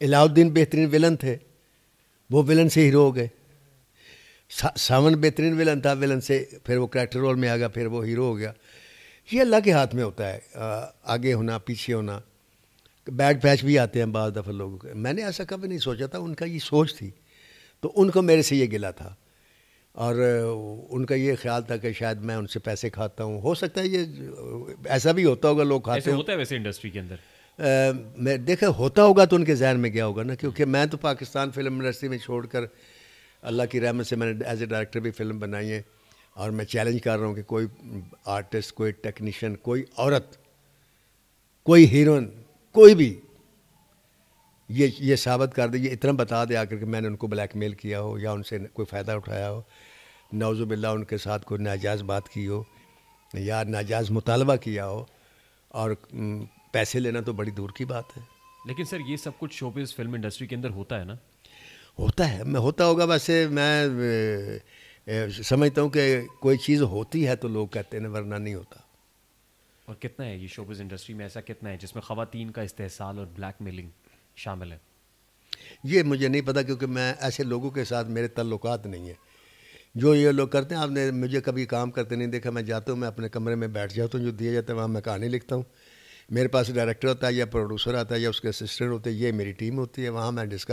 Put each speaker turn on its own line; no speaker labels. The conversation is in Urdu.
علاؤالدین بہترین ولن تھے، وہ ولن سے ہیرو ہو گئے. ساون بہترین ولن تھا، ولن سے پھر وہ کریکٹر رول میں آ گیا، پھر وہ ہیرو ہو گیا. یہ اللہ کے ہاتھ میں ہوتا ہے، آگے ہونا پیچھے ہونا. بیڈ پیچ بھی آتے ہیں بعض دفعہ لوگوں کے. میں نے ایسا کبھی نہیں سوچا تھا، ان کا یہ سوچ تھی، تو ان کو میرے سے یہ گلا تھا، اور ان کا یہ خیال تھا کہ شاید میں ان سے پیسے کھاتا ہوں. ہو سکتا ہے یہ ایسا بھی ہوتا ہوگا، لوگ کھاتے
ہوتا ہے ویسے انڈسٹری کے اندر.
میں دیکھا ہوتا ہوگا تو ان کے ذہن میں گیا ہوگا نا، کیونکہ میں تو پاکستان فلم انڈسٹری میں چھوڑ کر اللہ کی رحمت سے میں نے ایز اے ڈائریکٹر بھی فلم بنائی ہے، اور میں چیلنج کر رہا ہوں کہ کوئی آرٹسٹ، کوئی ٹیکنیشین، کوئی عورت، کوئی ہیروئن، کوئی بھی یہ ثابت کر دے، یہ اتنا بتا دے آ کر کہ میں نے ان کو بلیک میل کیا ہو یا ان سے کوئی فائدہ اٹھایا ہو، نعوذ باللہ ان کے ساتھ کوئی ناجائز بات کی ہو یا ناجائز مطالبہ کیا ہو، اور پیسے لینا تو بڑی دور کی بات ہے.
لیکن سر یہ سب کچھ شوبز فلم انڈسٹری کے اندر ہوتا ہے نا؟
ہوتا ہے، میں ہوتا ہوگا. ویسے میں سمجھتا ہوں کہ کوئی چیز ہوتی ہے تو لوگ کہتے ہیں، ورنہ نہیں ہوتا.
اور کتنا ہے یہ شوبز انڈسٹری میں ایسا کتنا ہے جس میں خواتین کا استحصال اور بلیک میلنگ شامل ہے؟
یہ مجھے نہیں پتا، کیونکہ میں ایسے لوگوں کے ساتھ میرے تعلقات نہیں ہیں. جو یہ لوگ کرتے ہیں، آپ نے مجھے کبھی کام کرتے نہیں دیکھا. میں جاتا ہوں، میں اپنے کمرے میں بیٹھ جاتا ہوں، جو دیا جاتا ہے وہاں میں کہانی لکھتا ہوں. میرے پاس ڈائریکٹر ہوتا ہے یا پروڈیوسر آتا ہے یا اس کے اسسٹنٹ ہوتے ہیں، یہ میری ٹیم ہوتی ہے، وہاں میں ڈسکس